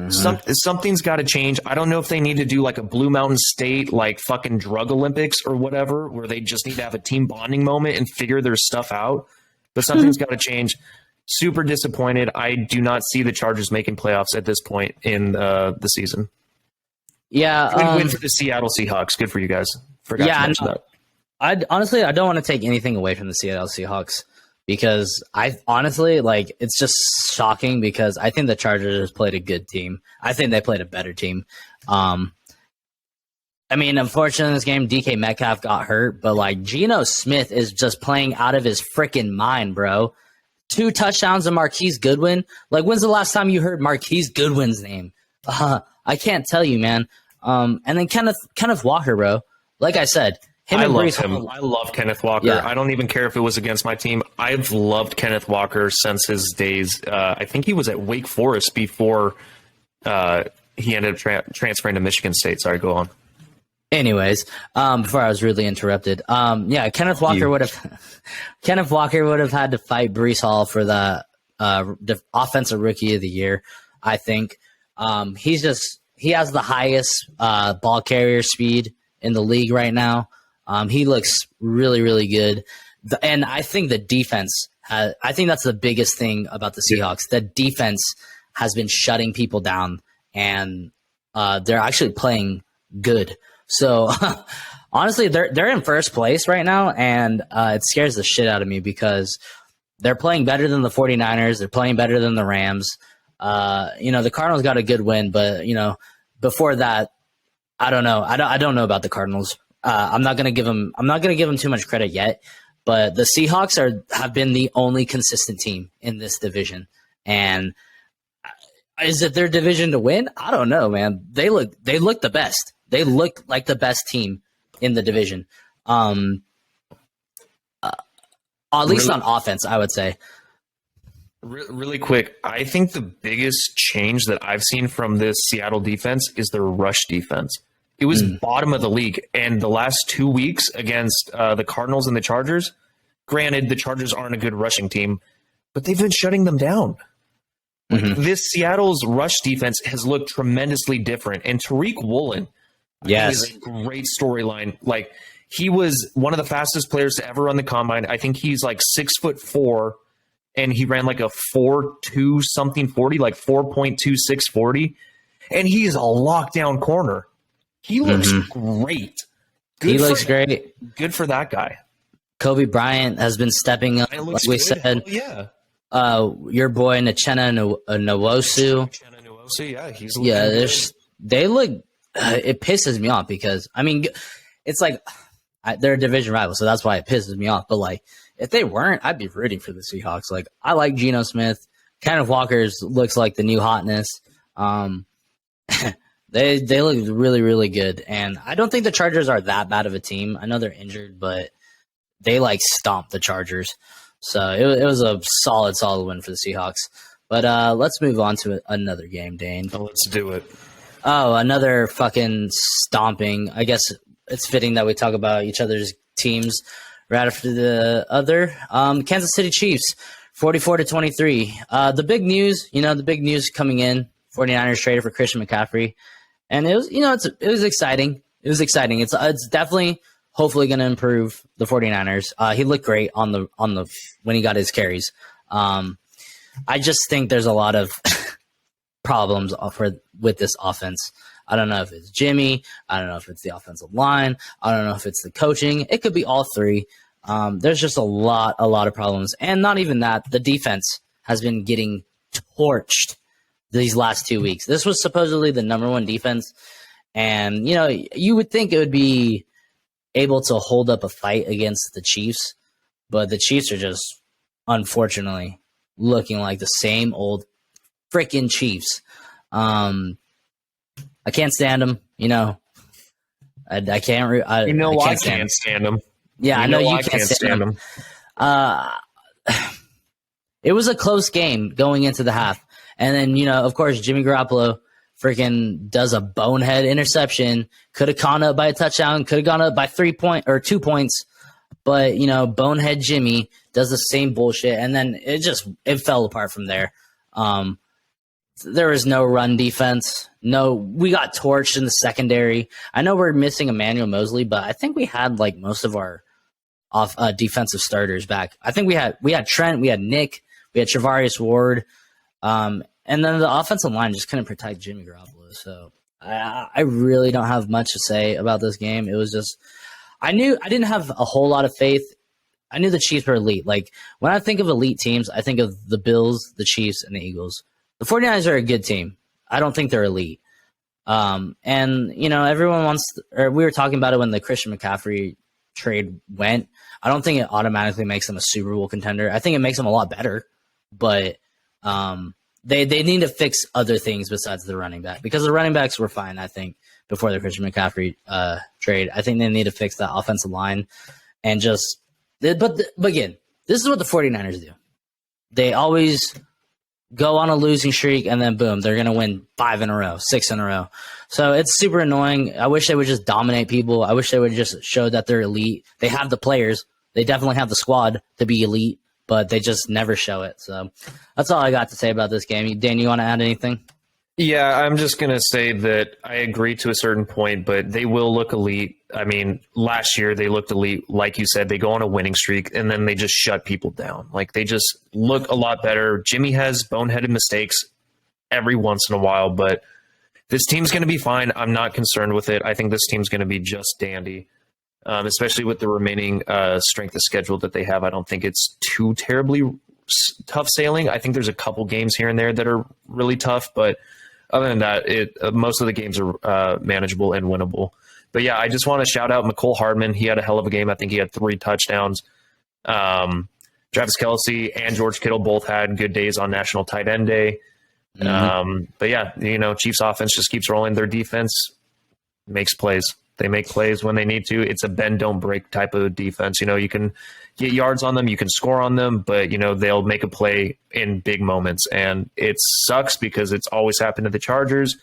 [SPEAKER 1] Something's got to change. I don't know if they need to do like a Blue Mountain State, like fucking drug Olympics or whatever, where they just need to have a team bonding moment and figure their stuff out. But something's got to change. Super disappointed. I do not see the Chargers making playoffs at this point in the season.
[SPEAKER 2] Yeah.
[SPEAKER 1] Good win for the Seattle Seahawks. Good for you guys. Forgot to mention that.
[SPEAKER 2] I don't want to take anything away from the Seattle Seahawks because I honestly it's just shocking because I think the Chargers played a good team. I think they played a better team. Unfortunately in this game, DK Metcalf got hurt, but Geno Smith is just playing out of his freaking mind, bro. 2 touchdowns to Marquise Goodwin. When's the last time you heard Marquise Goodwin's name? I can't tell you, man. And then Kenneth Walker, bro. Like I said,
[SPEAKER 1] I love him. I love Kenneth Walker. Yeah. I don't even care if it was against my team. I've loved Kenneth Walker since his days. I think he was at Wake Forest before he ended up transferring to Michigan State. Sorry, go on.
[SPEAKER 2] Anyways, before I was rudely interrupted, Kenneth Walker would have had to fight Breece Hall for the offensive rookie of the year. I think he has the highest ball carrier speed in the league right now. He looks really, really good, and I think the defense. I think that's the biggest thing about the Seahawks. The defense has been shutting people down, and they're actually playing good. So honestly, they're in first place right now, and it scares the shit out of me because they're playing better than the 49ers. They're playing better than the Rams. The Cardinals got a good win, but before that, I don't know. I don't know about the Cardinals. I'm not gonna give them too much credit yet. But the Seahawks have been the only consistent team in this division, and is it their division to win? I don't know, man. They look the best. They look like the best team in the division. At least on offense, I would say.
[SPEAKER 1] Really quick, I think the biggest change that I've seen from this Seattle defense is their rush defense. It was bottom of the league, and the last 2 weeks against the Cardinals and the Chargers, granted, the Chargers aren't a good rushing team, but they've been shutting them down. This Seattle's rush defense has looked tremendously different, and Tariq Woolen is a great storyline. He was one of the fastest players to ever run the combine. I think he's 6'4", and he ran like a 4.2 something 40, like 4.26 40, and he is a lockdown corner. He looks great.
[SPEAKER 2] He looks great.
[SPEAKER 1] Good for that guy.
[SPEAKER 2] Kobe Bryant has been stepping up, like we said.
[SPEAKER 1] Yeah.
[SPEAKER 2] Your boy Nachenna Nwosu. They look. It pisses me off because I mean, it's like they're a division rival, so that's why it pisses me off. But like, if they weren't, I'd be rooting for the Seahawks. Like, I like Geno Smith. Kenneth Walker's looks like the new hotness. They look really, really good, and I don't think the Chargers are that bad of a team. I know they're injured, but they like stomped the Chargers. So it was a solid win for the Seahawks. But let's move on to another game, Dane.
[SPEAKER 1] Oh, let's do it.
[SPEAKER 2] Oh, another fucking stomping. I guess it's fitting that we talk about each other's teams right after the other. Kansas City Chiefs, 44-23. The big news coming in, 49ers traded for Christian McCaffrey. And it was, it was exciting. It was exciting. It's definitely hopefully going to improve the 49ers. He looked great on the when he got his carries. I just think there's a lot of problems with this offense. I don't know if it's Jimmy. I don't know if it's the offensive line. I don't know if it's the coaching. It could be all three. There's just a lot of problems. And not even that, the defense has been getting torched these last 2 weeks. This was supposedly the number one defense. And, you would think it would be able to hold up a fight against the Chiefs. But the Chiefs are just, unfortunately, looking like the same old freaking Chiefs. I can't stand them. I can't. I can't
[SPEAKER 1] stand them.
[SPEAKER 2] Yeah, I know you can't stand them. It was a close game going into the half. And then, of course, Jimmy Garoppolo freaking does a bonehead interception. Could have gone up by a touchdown. Could have gone up by 2 points. But, bonehead Jimmy does the same bullshit. And then it fell apart from there. There was no run defense. No, we got torched in the secondary. I know we're missing Emmanuel Mosley, but I think we had like most of our defensive starters back. I think we had Trent, we had Nick, we had Travarius Ward, and then the offensive line just couldn't protect Jimmy Garoppolo. So I really don't have much to say about this game. It was just I didn't have a whole lot of faith. I knew the Chiefs were elite. Like when I think of elite teams, I think of the Bills, the Chiefs, and the Eagles. The 49ers are a good team. I don't think they're elite. And, everyone wants – or we were talking about it when the Christian McCaffrey trade went. I don't think it automatically makes them a Super Bowl contender. I think it makes them a lot better. But they need to fix other things besides the running back. Because the running backs were fine, I think, before the Christian McCaffrey trade. I think they need to fix that offensive line. And just – but again, this is what the 49ers do. They always – go on a losing streak, and then boom, they're going to win 5 in a row, 6 in a row. So it's super annoying. I wish they would just dominate people. I wish they would just show that they're elite. They have the players. They definitely have the squad to be elite, but they just never show it. So that's all I got to say about this game. Dan, you want to add anything?
[SPEAKER 1] Yeah, I'm just going to say that I agree to a certain point, but they will look elite. I mean, last year they looked elite. Like you said, they go on a winning streak, and then they just shut people down. Like, they just look a lot better. Jimmy has boneheaded mistakes every once in a while, but this team's going to be fine. I'm not concerned with it. I think this team's going to be just dandy, especially with the remaining strength of schedule that they have. I don't think it's too terribly tough sailing. I think there's a couple games here and there that are really tough, but other than that, most of the games are manageable and winnable. But yeah, I just want to shout out McCole Hardman. He had a hell of a game. I think he had 3 touchdowns. Travis Kelce and George Kittle both had good days on National Tight End Day. But yeah, Chiefs offense just keeps rolling. Their defense makes plays. They make plays when they need to. It's a bend, don't break type of defense. You can get yards on them, you can score on them, but they'll make a play in big moments. And it sucks because it's always happened to the Chargers.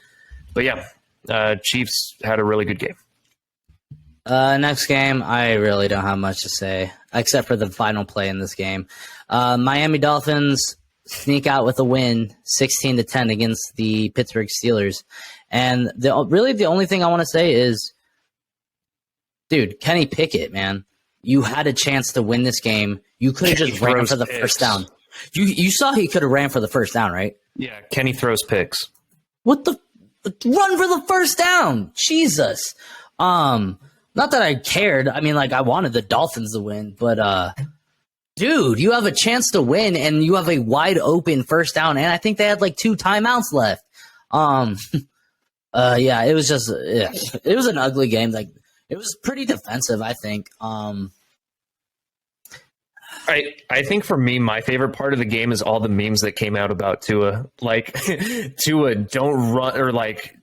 [SPEAKER 1] But yeah, Chiefs had a really good game.
[SPEAKER 2] Next game, I really don't have much to say except for the final play in this game. Miami Dolphins sneak out with a win, 16-10 against the Pittsburgh Steelers. And the only thing I want to say is, dude, Kenny Pickett, man, you had a chance to win this game. You could have just ran for the first down. You saw he could have ran for the first down, right?
[SPEAKER 1] Yeah, Kenny throws picks.
[SPEAKER 2] What the run for the first down? Jesus. Not that I cared. I mean, like I wanted the Dolphins to win, but dude, you have a chance to win and you have a wide open first down, and I think they had like 2 timeouts left. Yeah, it was just it was an ugly game. Like it was pretty defensive, I think.
[SPEAKER 1] I think for me, my favorite part of the game is all the memes that came out about Tua. Like, Tua, don't run, or like,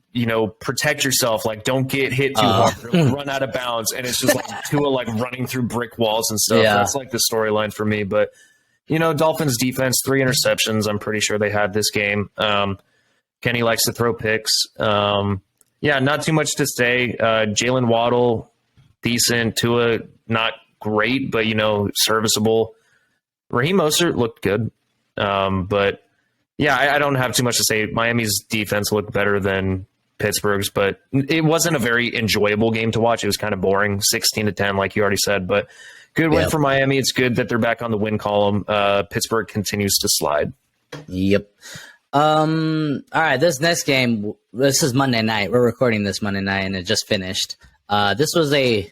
[SPEAKER 1] protect yourself. Like, don't get hit too hard, or run out of bounds. And it's just like Tua, like running through brick walls and stuff.
[SPEAKER 2] Yeah.
[SPEAKER 1] That's like the storyline for me. But, Dolphins defense, 3 interceptions. I'm pretty sure they had this game. Kenny likes to throw picks. Yeah, not too much to say. Jalen Waddle, decent. Tua, not great, but serviceable. Raheem Mostert looked good, but yeah, I don't have too much to say. Miami's defense looked better than Pittsburgh's, but it wasn't a very enjoyable game to watch. It was kind of boring, 16-10, like you already said. But good win for Miami. It's good that they're back on the win column. Pittsburgh continues to slide.
[SPEAKER 2] Yep. All right, this next game. This is Monday night. We're recording this Monday night, and it just finished. This was I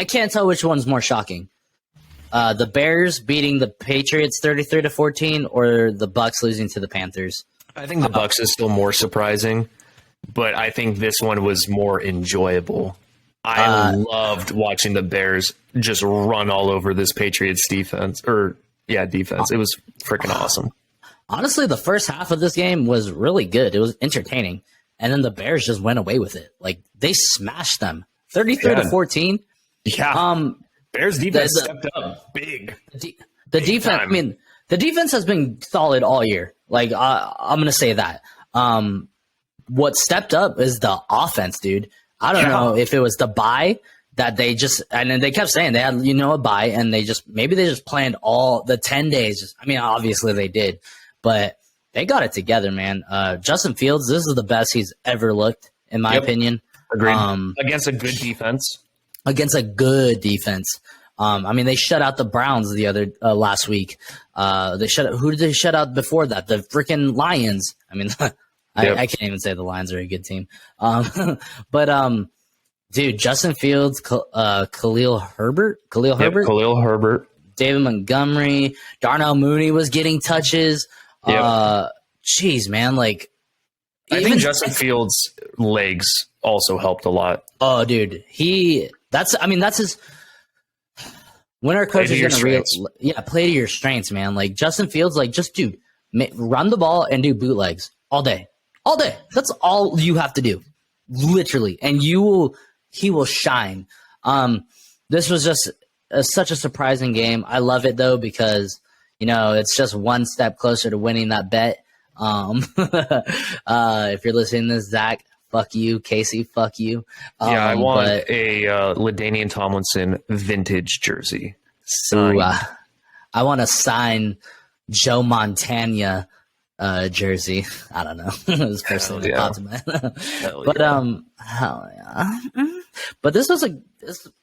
[SPEAKER 2] can't tell which one's more shocking. The Bears beating the Patriots 33-14, or the Bucs losing to the Panthers.
[SPEAKER 1] I think the Bucs is still more surprising, but I think this one was more enjoyable. I loved watching the Bears just run all over this Patriots defense. Defense. It was freaking awesome.
[SPEAKER 2] Honestly, the first half of this game was really good. It was entertaining. And then the Bears just went away with it. Like, they smashed them. 33-14.
[SPEAKER 1] Yeah. Bears defense stepped up big.
[SPEAKER 2] The defense, time. I mean, the defense has been solid all year. Like, I'm going to say that. What stepped up is the offense, dude. I don't know if it was the bye that they just, and then they kept saying they had, a bye, and maybe they just planned all the 10 days. I mean, obviously they did, but they got it together, man. Justin Fields, this is the best he's ever looked, in my opinion.
[SPEAKER 1] Agreed. Against a good defense.
[SPEAKER 2] Against a good defense. I mean, they shut out the Browns the other last week. Who did they shut out before that? The freaking Lions. I mean, I can't even say the Lions are a good team. But dude, Justin Fields, Khalil Herbert, David Montgomery, Darnell Mooney was getting touches. Jeez, man, like
[SPEAKER 1] I think Justin Fields' legs also helped a lot.
[SPEAKER 2] Oh, dude, that's his. When our coach is going to play to your strengths, man. Like Justin Fields, like just dude, run the ball and do bootlegs all day. That's all you have to do, literally, and he will shine. This was just such a surprising game. I love it though because it's just one step closer to winning that bet. If you're listening to this, Zach, fuck you. Casey, fuck you.
[SPEAKER 1] I want a LaDainian Tomlinson vintage jersey.
[SPEAKER 2] I want to sign Joe Montana jersey. I don't know. It was personally popped in my head. But hell yeah. But this was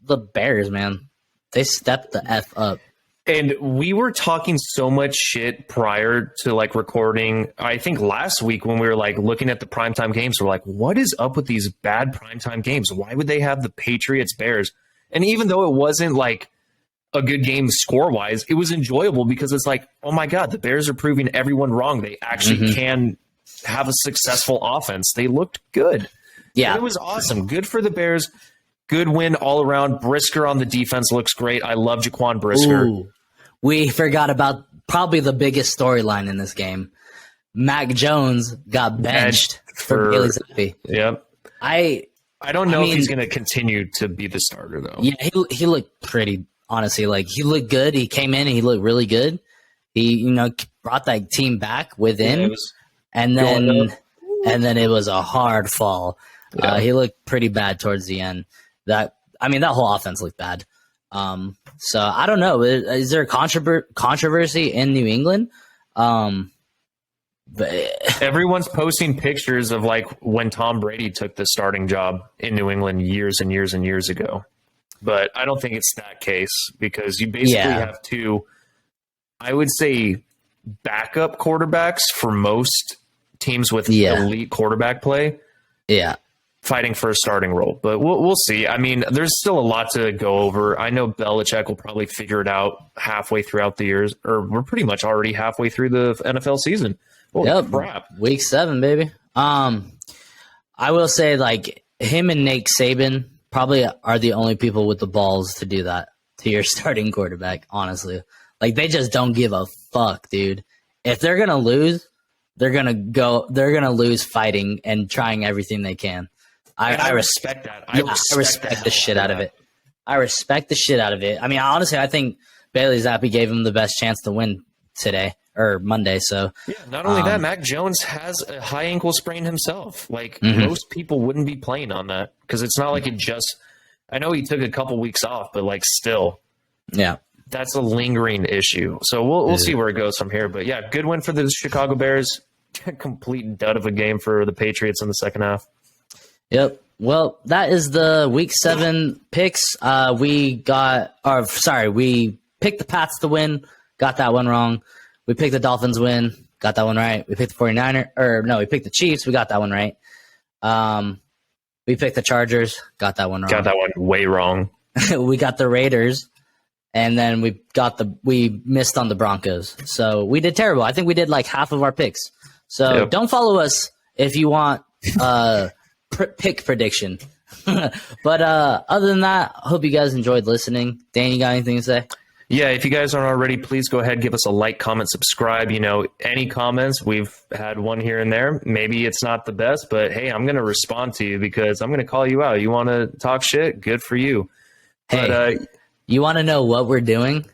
[SPEAKER 2] the Bears, man. They stepped the F up.
[SPEAKER 1] And we were talking so much shit prior to like recording. I think last week when we were like looking at the primetime games, we're like, what is up with these bad primetime games? Why would they have the Patriots Bears? And even though it wasn't like a good game score wise, it was enjoyable because it's like, oh my God, the Bears are proving everyone wrong. They actually can have a successful offense. They looked good. Yeah. And it was awesome. Good for the Bears. Good win all around. Brisker on the defense looks great. I love Jaquan Brisker.
[SPEAKER 2] Ooh. We forgot about probably the biggest storyline in this game. Mac Jones got benched for Bailey Zappi.
[SPEAKER 1] Yep. I don't know if he's going to continue to be the starter, though.
[SPEAKER 2] Yeah, he looked pretty, honestly. Like, he looked good. He came in and he looked really good. He, brought that team back within. And then it was a hard fall. Yeah. He looked pretty bad towards the end. That whole offense looked bad. So I don't know. Is there a controversy in New England?
[SPEAKER 1] But everyone's posting pictures of like when Tom Brady took the starting job in New England years and years and years ago. But I don't think it's that case because you basically have two I would say, backup quarterbacks for most teams with elite quarterback play.
[SPEAKER 2] Yeah.
[SPEAKER 1] Fighting for a starting role, but we'll see. I mean, there's still a lot to go over. I know Belichick will probably figure it out halfway throughout the years, or we're pretty much already halfway through the NFL season. Holy crap.
[SPEAKER 2] Week 7, baby. I will say, like, him and Nick Saban probably are the only people with the balls to do that to your starting quarterback, honestly. Like, they just don't give a fuck, dude. If they're going to lose, they're going to lose fighting and trying everything they can. I respect that. I respect the shit out of it. I respect the shit out of it. I mean, honestly, I think Bailey Zappi gave him the best chance to win today or Monday. So
[SPEAKER 1] yeah, not only that, Mac Jones has a high ankle sprain himself. Like most people wouldn't be playing on that because it's not like it just. I know he took a couple weeks off, but like still,
[SPEAKER 2] yeah,
[SPEAKER 1] that's a lingering issue. So we'll see where it goes from here. But yeah, good win for the Chicago Bears. Complete dud of a game for the Patriots in the second half.
[SPEAKER 2] Yep. Well, that is the Week 7 picks. We picked the Pats to win, got that one wrong. We picked the Dolphins win, got that one right. We picked the 49ers, we picked the Chiefs, we got that one right. We picked the Chargers, got that one wrong.
[SPEAKER 1] Got that one way wrong.
[SPEAKER 2] We got the Raiders, and then we missed on the Broncos. So we did terrible. I think we did like half of our picks. So don't follow us if you want pick prediction. But other than that, I hope you guys enjoyed listening. Dan, you got anything to say?
[SPEAKER 1] Yeah, if you guys aren't already, please go ahead, give us a like, comment, subscribe. You know, any comments, we've had one here and there. Maybe it's not the best, but hey, I'm going to respond to you because I'm going to call you out. You want to talk shit? Good for you.
[SPEAKER 2] Hey,
[SPEAKER 1] but,
[SPEAKER 2] you want to know what we're doing?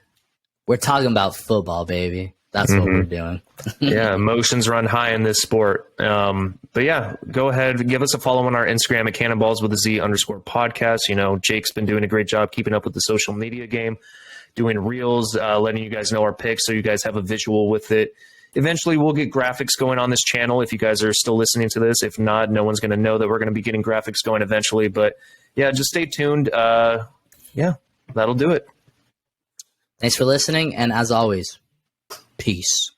[SPEAKER 2] We're talking about football, baby. That's what we're doing.
[SPEAKER 1] Yeah, emotions run high in this sport. But yeah, go ahead, give us a follow on our Instagram at cannonballs_podcast. You know, Jake's been doing a great job keeping up with the social media game, doing reels, letting you guys know our picks so you guys have a visual with it. Eventually, we'll get graphics going on this channel if you guys are still listening to this. If not, no one's going to know that we're going to be getting graphics going eventually. But yeah, just stay tuned. Yeah, that'll do it.
[SPEAKER 2] Thanks for listening. And as always, peace.